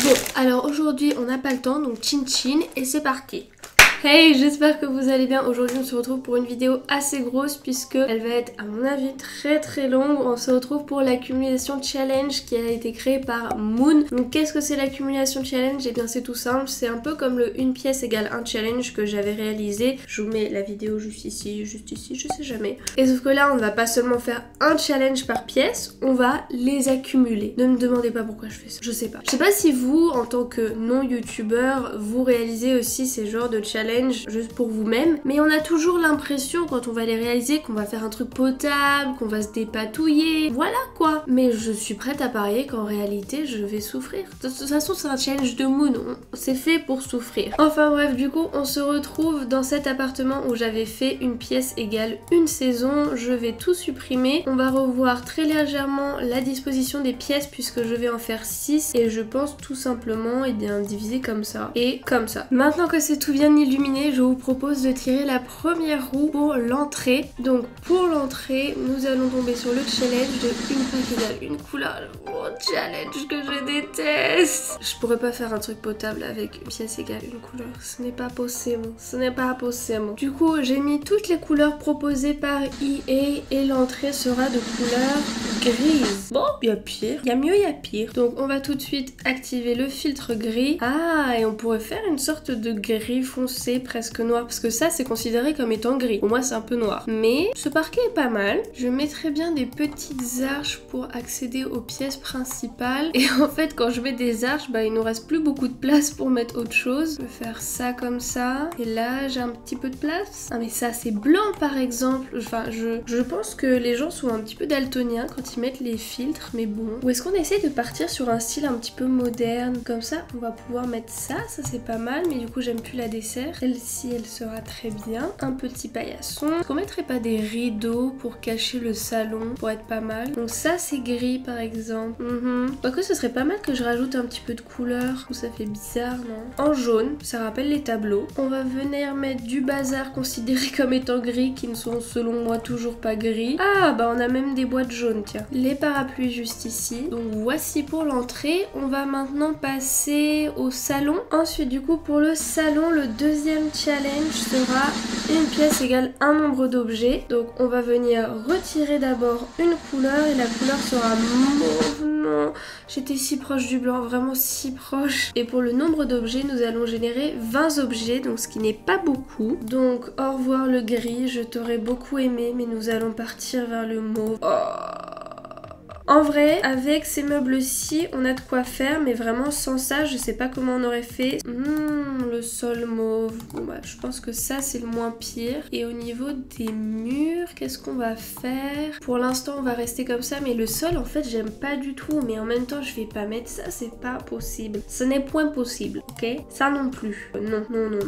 Bon, alors aujourd'hui on n'a pas le temps, donc chin chin et c'est parti. Hey, j'espère que vous allez bien. Aujourd'hui on se retrouve pour une vidéo assez grosse puisque elle va être à mon avis très longue. On se retrouve pour l'accumulation challenge qui a été créée par Moon. Donc qu'est-ce que c'est l'accumulation challenge? Eh bien c'est tout simple, c'est un peu comme le une pièce égale un challenge que j'avais réalisé. Je vous mets la vidéo juste ici, je sais jamais. Et sauf que là on ne va pas seulement faire un challenge par pièce, on va les accumuler. Ne me demandez pas pourquoi je fais ça, je sais pas. Je sais pas si vous, en tant que non-youtubeur, vous réalisez aussi ces genres de challenges juste pour vous-même, mais on a toujours l'impression quand on va les réaliser qu'on va faire un truc potable, qu'on va se dépatouiller, voilà quoi. Mais je suis prête à parier qu'en réalité je vais souffrir. De toute façon c'est un challenge de Moon, c'est fait pour souffrir. Enfin bref, du coup on se retrouve dans cet appartement où j'avais fait une pièce égale une saison. Je vais tout supprimer, on va revoir très légèrement la disposition des pièces puisque je vais en faire 6 et je pense tout simplement diviser comme ça et comme ça. Maintenant que c'est tout bien illuminé, je vous propose de tirer la première roue pour l'entrée. Donc pour l'entrée, nous allons tomber sur le challenge de une pack égale une couleur. Oh, challenge que je déteste. Je pourrais pas faire un truc potable avec une pièce égale une couleur. Ce n'est pas possible. Ce n'est pas possible. Du coup, j'ai mis toutes les couleurs proposées par EA et l'entrée sera de couleur grise. Bon, il y a pire. Il y a mieux, il y a pire. Donc on va tout de suite activer le filtre gris. Ah, et on pourrait faire une sorte de gris foncé presque noir parce que ça c'est considéré comme étant gris. Pour moi c'est un peu noir. Mais ce parquet est pas mal. Je mettrai bien des petites arches pour accéder aux pièces principales. Et en fait quand je mets des arches, bah il nous reste plus beaucoup de place pour mettre autre chose. Je vais faire ça comme ça. Et là j'ai un petit peu de place. Ah mais ça c'est blanc par exemple. Enfin je pense que les gens sont un petit peu daltoniens quand ils mettent les filtres. Mais bon. Ou est-ce qu'on essaie de partir sur un style un petit peu moderne? Comme ça on va pouvoir mettre ça. Ça c'est pas mal. Mais du coup j'aime plus la dessert. Celle-ci elle sera très bien. Un petit paillasson. Est-ce qu'on mettrait pas des rideaux pour cacher le salon pour être pas mal? Donc ça c'est gris par exemple. Quoique ce serait pas mal que je rajoute un petit peu de couleur. Ou ça fait bizarre non? En jaune, ça rappelle les tableaux. On va venir mettre du bazar considéré comme étant gris qui ne sont selon moi toujours pas gris. Ah bah on a même des boîtes jaunes tiens. Les parapluies juste ici. Donc voici pour l'entrée. On va maintenant passer au salon. Ensuite du coup pour le salon, le deuxième challenge sera une pièce égale un nombre d'objets. Donc on va venir retirer d'abord une couleur et la couleur sera mauve. Non, j'étais si proche du blanc, vraiment si proche. Et pour le nombre d'objets, nous allons générer 20 objets, donc ce qui n'est pas beaucoup. Donc au revoir le gris, je t'aurais beaucoup aimé, mais nous allons partir vers le mauve. Oh. En vrai, avec ces meubles-ci, on a de quoi faire, mais vraiment sans ça, je sais pas comment on aurait fait. Le sol mauve. Bon bah, je pense que ça, c'est le moins pire. Et au niveau des murs, qu'est-ce qu'on va faire? Pour l'instant, on va rester comme ça, mais le sol, en fait, j'aime pas du tout. Mais en même temps, je vais pas mettre ça, c'est pas possible. Ce n'est point possible, ok? Ça non plus. Non,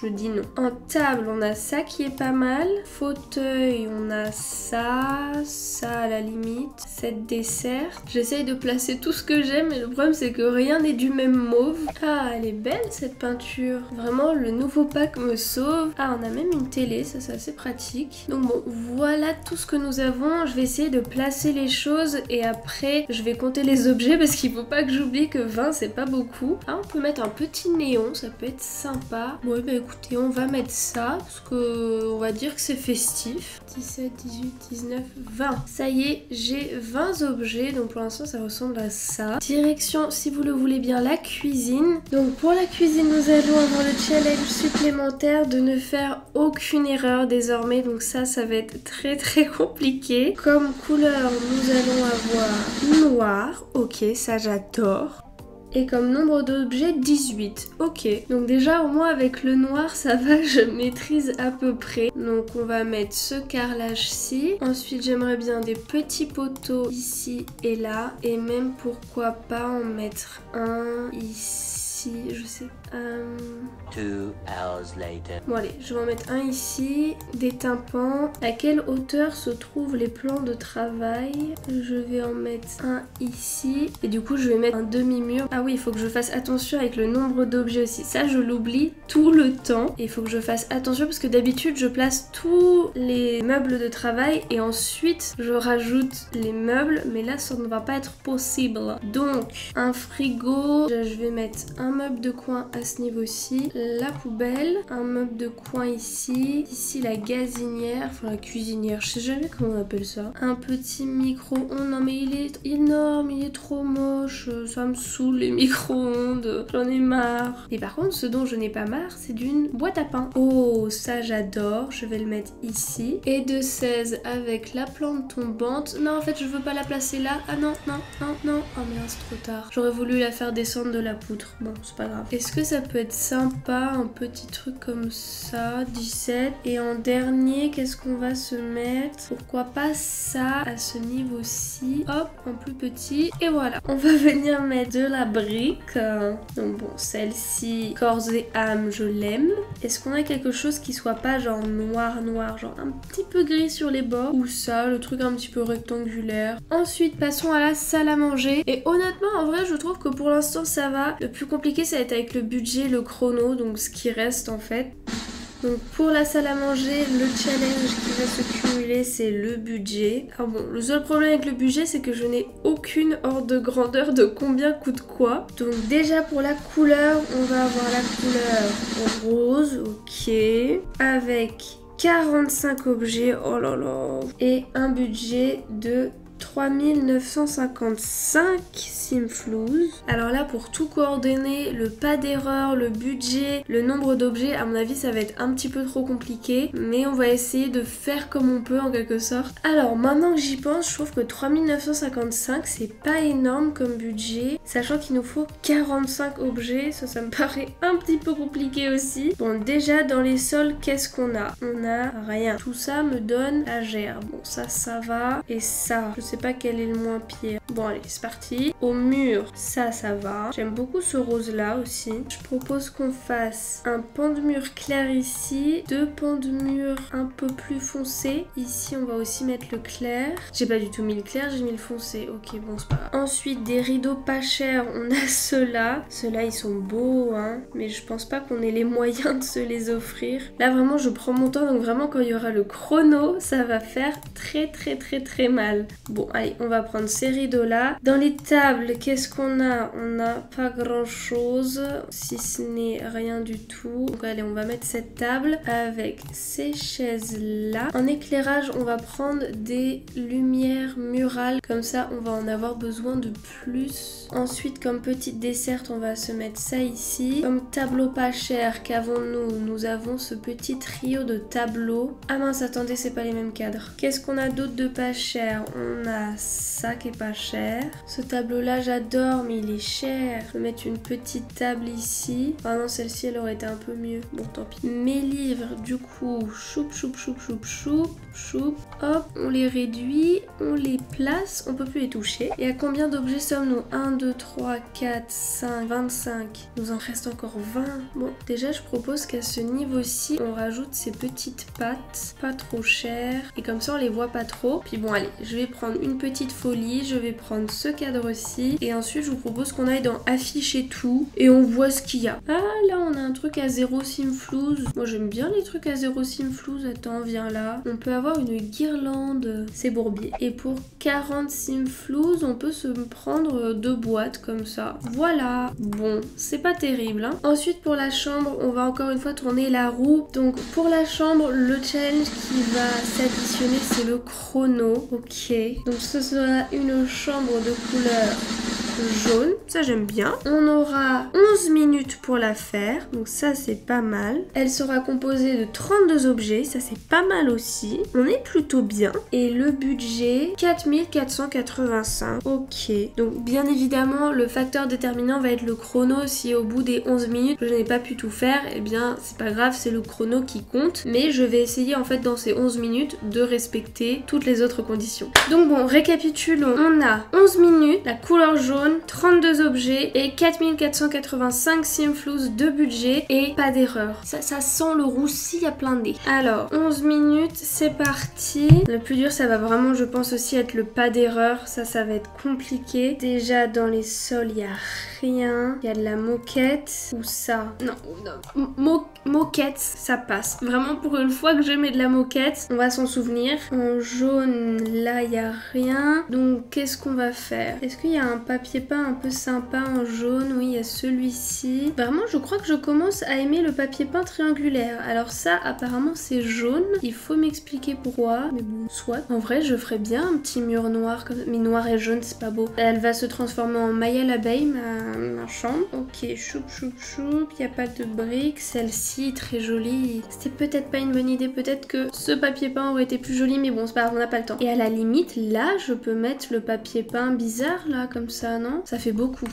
je dis non. En table, on a ça qui est pas mal. Fauteuil, on a ça à la limite. Cette dessert. J'essaye de placer tout ce que j'aime mais le problème c'est que rien n'est du même mauve. Ah elle est belle cette peinture. Vraiment le nouveau pack me sauve. Ah on a même une télé, ça c'est assez pratique. Donc bon voilà tout ce que nous avons. Je vais essayer de placer les choses et après je vais compter les objets parce qu'il faut pas que j'oublie que 20 c'est pas beaucoup. Ah on peut mettre un petit néon, ça peut être sympa. Bon bah écoutez on va mettre ça parce que on va dire que c'est festif. 17, 18, 19, 20. Ça y est j'ai 20 objets. Donc pour l'instant ça ressemble à ça. Direction si vous le voulez bien la cuisine. Donc pour la cuisine nous allons avoir le challenge supplémentaire de ne faire aucune erreur désormais. Donc ça va être très compliqué. Comme couleur nous allons avoir noir. Ok ça j'adore. Et comme nombre d'objets, 18. Ok, donc déjà au moins avec le noir ça va, je maîtrise à peu près. Donc on va mettre ce carrelage-ci. Ensuite j'aimerais bien des petits poteaux ici et là. Et même pourquoi pas en mettre un ici. ici, je sais. 2 hours later. Bon allez, je vais en mettre un ici, des tympans. À quelle hauteur se trouvent les plans de travail? Je vais en mettre un ici. Et du coup, je vais mettre un demi-mur. Ah oui, il faut que je fasse attention avec le nombre d'objets aussi. Ça, je l'oublie tout le temps. Et il faut que je fasse attention parce que d'habitude, je place tous les meubles de travail et ensuite, je rajoute les meubles. Mais là, ça ne va pas être possible. Donc, un frigo. Je vais mettre un meuble de coin à ce niveau-ci. La poubelle. Un meuble de coin ici. Ici, la gazinière. Enfin, la cuisinière. Je sais jamais comment on appelle ça. Un petit micro-ondes. Non, mais il est énorme. Il est trop moche. Ça me saoule, les micro-ondes. J'en ai marre. Et par contre, ce dont je n'ai pas marre, c'est d'une boîte à pain. Oh, ça, j'adore. Je vais le mettre ici. Et de 16 avec la plante tombante. Non, en fait, je veux pas la placer là. Ah non, non, non, non. Oh merde, c'est trop tard. J'aurais voulu la faire descendre de la poutre. Bon, c'est pas grave. Est-ce que ça peut être sympa, un petit truc comme ça? 17. Et en dernier, qu'est-ce qu'on va se mettre? Pourquoi pas ça à ce niveau-ci? Hop, en plus petit. Et voilà. On va venir mettre de la brique. Donc bon, celle-ci, corps et âme, je l'aime. Est-ce qu'on a quelque chose qui soit pas genre noir, noir, genre un petit peu gris sur les bords? Ou ça, le truc un petit peu rectangulaire. Ensuite, passons à la salle à manger. Et honnêtement, en vrai, je trouve que pour l'instant, ça va. Le plus compliqué, ça va être avec le budget, le chrono, donc ce qui reste en fait. Donc pour la salle à manger, le challenge qui va se cumuler, c'est le budget. Alors bon, le seul problème avec le budget, c'est que je n'ai aucune ordre de grandeur de combien coûte quoi. Donc déjà pour la couleur, on va avoir la couleur rose, ok, avec 45 objets, oh là là, et un budget de 3955 Simflouz. Alors là, pour tout coordonner, le pas d'erreur, le budget, le nombre d'objets, à mon avis, ça va être un petit peu trop compliqué. Mais on va essayer de faire comme on peut en quelque sorte. Alors maintenant que j'y pense, je trouve que 3955, c'est pas énorme comme budget. Sachant qu'il nous faut 45 objets, ça me paraît un petit peu compliqué aussi. Bon, déjà dans les sols, qu'est-ce qu'on a? On a rien. Tout ça me donne la gerbe. Bon, ça va. Et ça, je sais pas quel est le moins pire. Bon allez, c'est parti. Au mur, ça va. J'aime beaucoup ce rose là aussi. Je propose qu'on fasse un pan de mur clair ici, deux pans de mur un peu plus foncés. Ici on va aussi mettre le clair. J'ai pas du tout mis le clair, j'ai mis le foncé. Ok, bon, c'est pas grave. Ensuite des rideaux pas chers, on a ceux-là. Ceux-là ils sont beaux hein, mais je pense pas qu'on ait les moyens de se les offrir. Là vraiment je prends mon temps, donc vraiment quand il y aura le chrono, ça va faire très mal. Bon allez, on va prendre ces rideaux là. Dans les tables, qu'est-ce qu'on a? On n'a pas grand chose, si ce n'est rien du tout. Donc allez, on va mettre cette table avec ces chaises là. En éclairage, on va prendre des lumières murales, comme ça on va en avoir besoin de plus. Ensuite, comme petite desserte, on va se mettre ça ici. Comme tableau pas cher, qu'avons-nous? Nous avons ce petit trio de tableaux. Ah mince, attendez, c'est pas les mêmes cadres. Qu'est-ce qu'on a d'autre de pas cher? On a ça qui est pas cher. Ce tableau là j'adore, mais il est cher. Je vais mettre une petite table ici. Ah non, celle-ci elle aurait été un peu mieux. Bon, tant pis. Mes livres, du coup, choup. Hop, on les réduit, on les place, on peut plus les toucher. Et à combien d'objets sommes-nous? 1, 2, 3, 4, 5, 25. Il nous en reste encore 20. Bon, déjà je propose qu'à ce niveau-ci, on rajoute ces petites pattes, pas trop chères. Et comme ça on les voit pas trop. Puis bon allez, je vais prendre une petite folie, je vais prendre ce cadre-ci. Et ensuite je vous propose qu'on aille dans afficher tout. Et on voit ce qu'il y a. Ah là on a un truc à 0 Simflouz. Moi j'aime bien les trucs à 0 Simflouz. Attends, viens là. On peut avoir une guirlande, c'est bourbier. Et pour 40 Simflouz, on peut se prendre 2 boîtes comme ça. Voilà. Bon, c'est pas terrible. Hein. Ensuite pour la chambre, on va encore une fois tourner la roue. Donc pour la chambre, le challenge qui va s'additionner, c'est le chrono. Ok. Donc ce sera une chambre de couleur jaune, ça j'aime bien. On aura 11 minutes pour la faire, donc ça c'est pas mal. Elle sera composée de 32 objets, ça c'est pas mal aussi. On est plutôt bien. Et le budget, 4485. Ok, donc bien évidemment le facteur déterminant va être le chrono. Si au bout des 11 minutes je n'ai pas pu tout faire, eh bien c'est pas grave, c'est le chrono qui compte. Mais je vais essayer en fait dans ces 11 minutes de respecter toutes les autres conditions. Donc bon, récapitulons. On a 11 minutes, la couleur jaune, 32 objets et 4485 simflouz de budget et pas d'erreur. Ça sent le roussi à plein nez. Alors, 11 minutes, c'est parti. Le plus dur, ça va vraiment, je pense aussi, être le pas d'erreur. Ça va être compliqué. Déjà, dans les sols, il n'y a rien. Il y a de la moquette. Ou ça. Non. Moquette, ça passe. Vraiment, pour une fois que je mets de la moquette, on va s'en souvenir. En jaune, là, il n'y a rien. Donc, qu'est-ce qu'on va faire? Est-ce qu'il y a un papier peint un peu sympa en jaune? Oui, il y a celui-ci. Vraiment, je crois que je commence à aimer le papier peint triangulaire. Alors ça, apparemment, c'est jaune. Il faut m'expliquer pourquoi. Mais bon, soit. En vrai, je ferais bien un petit mur noir. Mais noir et jaune, c'est pas beau. Elle va se transformer en maille à l'abeille, ma chambre. Ok, choup. Il n'y a pas de briques. Celle-ci, très jolie. C'était peut-être pas une bonne idée. Peut-être que ce papier peint aurait été plus joli. Mais bon, c'est pas grave, on n'a pas le temps. Et à la limite, là, je peux mettre le papier peint bizarre, là, comme ça, non? Ça fait beaucoup,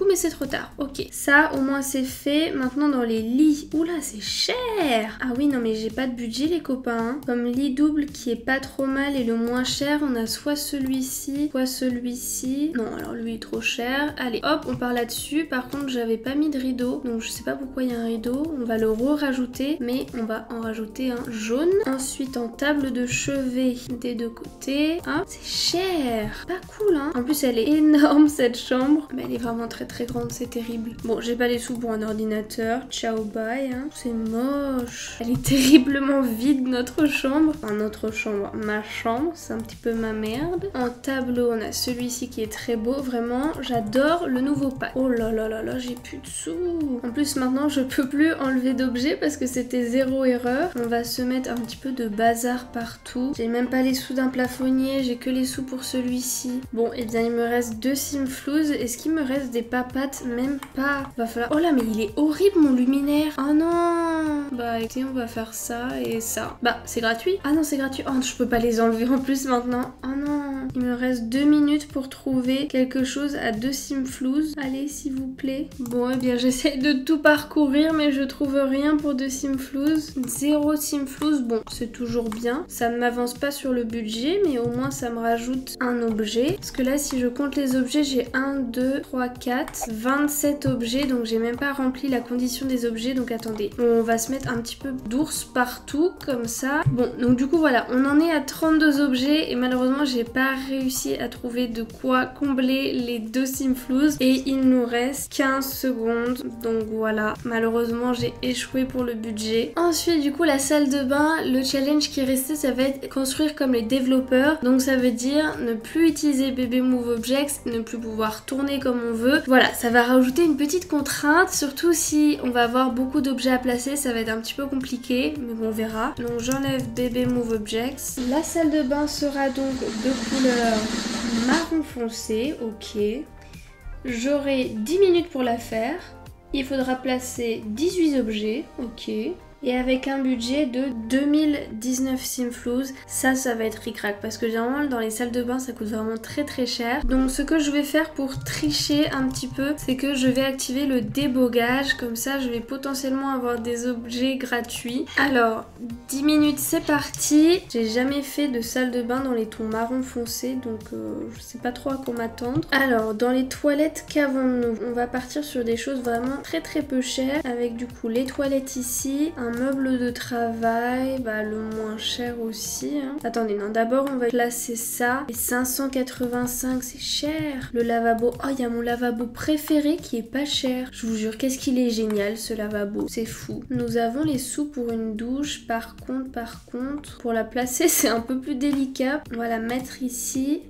mais c'est trop tard. Ok, ça, au moins, c'est fait. Maintenant, dans les lits. Oula, c'est cher! Ah oui, non, mais j'ai pas de budget, les copains. Hein. Comme lit double, qui est pas trop mal et le moins cher, on a soit celui-ci, soit celui-ci. Non, alors lui est trop cher. Allez, hop, on part là-dessus. Par contre, j'avais pas mis de rideau, donc je sais pas pourquoi il y a un rideau. On va le re-rajouter, mais on va en rajouter un jaune. Ensuite, en table de chevet des deux côtés. Hop, c'est cher! Pas cool, hein? En plus, elle est énorme, cette chambre. Mais elle est vraiment très très grande, c'est terrible. Bon, j'ai pas les sous pour un ordinateur. Ciao, bye, hein. C'est moche. Elle est terriblement vide, notre chambre. Enfin, notre chambre, ma chambre. C'est un petit peu ma merde. En tableau, on a celui-ci qui est très beau. Vraiment, j'adore le nouveau pack. Oh là là là là, j'ai plus de sous. En plus, maintenant, je peux plus enlever d'objets parce que c'était zéro erreur. On va se mettre un petit peu de bazar partout. J'ai même pas les sous d'un plafonnier. J'ai que les sous pour celui-ci. Bon, et bien, il me reste 2 simflouz. Est-ce qu'il me reste des papates? Même pas. Va falloir... Oh là, mais il est horrible, mon luminaire. Oh non. Bah, écoutez, on va faire ça et ça. Bah, c'est gratuit. Ah non, c'est gratuit. Oh, je peux pas les enlever en plus maintenant. Oh non. Il me reste 2 minutes pour trouver quelque chose à 2 simflouz. Allez, s'il vous plaît. Bon, eh bien, j'essaie de tout parcourir, mais je trouve rien pour 2 simflouz. 0 simflouz. Bon, c'est toujours bien. Ça ne m'avance pas sur le budget, mais au moins, ça me rajoute un objet. Parce que là, si je compte les objets, j'ai 1, 2, 3, 4, 27 objets. Donc, j'ai même pas rempli la condition des objets. Donc, attendez. On va se mettre un petit peu d'ours partout, comme ça. Bon, donc du coup, voilà. On en est à 32 objets. Et malheureusement, j'ai pas réussi à trouver de quoi combler les 2 simflouz. Et il nous reste 15 secondes. Donc, voilà. Malheureusement, j'ai échoué pour le budget. Ensuite, du coup, la salle de bain, le challenge qui est resté, ça va être construire comme les développeurs. Donc, ça veut dire ne plus utiliser BB Move Objects, ne plus pouvoir tourner comme on veut. Voilà, ça va rajouter une petite contrainte, surtout si on va avoir beaucoup d'objets à placer, ça va être un petit peu compliqué, mais bon, on verra. Donc, j'enlève BB Move Objects. La salle de bain sera donc de couleur marron foncé, ok. J'aurai 10 minutes pour la faire. Il faudra placer 18 objets, ok. Et avec un budget de 2019 simflouz, ça va être ric-rac parce que généralement dans les salles de bain ça coûte vraiment très très cher. Donc ce que je vais faire pour tricher un petit peu, c'est que je vais activer le débogage, comme ça je vais potentiellement avoir des objets gratuits. Alors 10 minutes c'est parti. J'ai jamais fait de salle de bain dans les tons marron foncé, donc je sais pas trop à quoi m'attendre. Alors dans les toilettes, qu'avons-nous? On va partir sur des choses vraiment très très peu chères, avec du coup les toilettes ici, un meuble de travail, bah le moins cher aussi. Hein. Attendez, non, d'abord on va placer ça. Et 585, c'est cher. Le lavabo, oh il y a mon lavabo préféré qui est pas cher. Je vous jure, qu'est-ce qu'il est génial ce lavabo, c'est fou. Nous avons les sous pour une douche, par contre, pour la placer c'est un peu plus délicat. On va la mettre ici.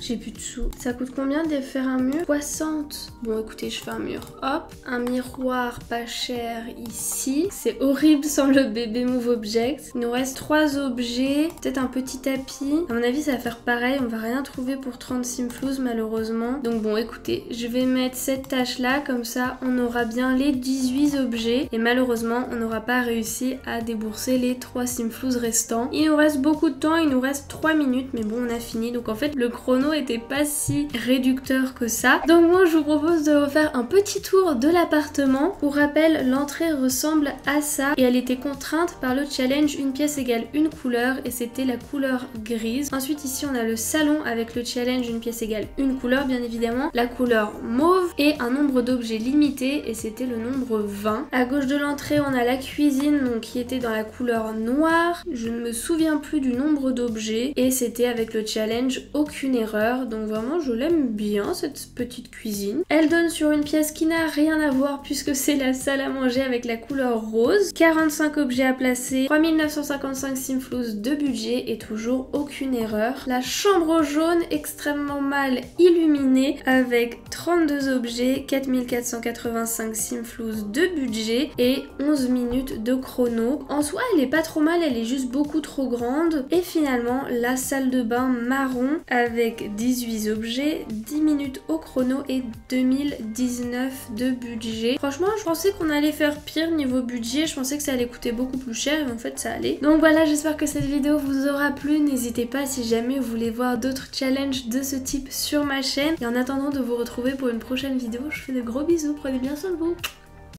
J'ai plus de sous. Ça coûte combien de faire un mur? 60. Bon écoutez, je fais un mur. Hop, un miroir pas cher ici. C'est horrible sans le bébé Move Object. Il nous reste 3 objets, peut-être un petit tapis. À mon avis ça va faire pareil, on va rien trouver pour 30 Simflouz malheureusement. Donc bon écoutez, je vais mettre cette tâche là, comme ça on aura bien les 18 objets. Et malheureusement on n'aura pas réussi à débourser les 3 Simflouz restants. Il nous reste beaucoup de temps, il nous reste 3 minutes, mais bon on a fini. Donc en fait le chrono était pas si réducteur que ça. Donc moi je vous propose de refaire un petit tour de l'appartement. Pour rappel, l'entrée ressemble à ça et elle était contrainte par le challenge une pièce égale une couleur et c'était la couleur grise. Ensuite ici on a le salon avec le challenge une pièce égale une couleur bien évidemment, la couleur mauve et un nombre d'objets limité et c'était le nombre 20. À gauche de l'entrée on a la cuisine donc qui était dans la couleur noire. Je ne me souviens plus du nombre d'objets et c'était avec le challenge aucune erreur. Donc vraiment je l'aime bien cette petite cuisine. Elle donne sur une pièce qui n'a rien à voir puisque c'est la salle à manger avec la couleur rose. 45 objets à placer, 3955 Simflouz de budget et toujours aucune erreur. La chambre jaune extrêmement mal illuminée avec 32 objets, 4485 Simflouz de budget et 11 minutes de chrono. En soi elle est pas trop mal, elle est juste beaucoup trop grande. Et finalement la salle de bain marron avec 18 objets, 10 minutes au chrono et 2019 de budget. Franchement je pensais qu'on allait faire pire niveau budget, je pensais que ça allait coûter beaucoup plus cher et en fait ça allait. Donc voilà, j'espère que cette vidéo vous aura plu. N'hésitez pas si jamais vous voulez voir d'autres challenges de ce type sur ma chaîne. Et en attendant de vous retrouver pour une prochaine vidéo, je vous fais de gros bisous, prenez bien soin de vous.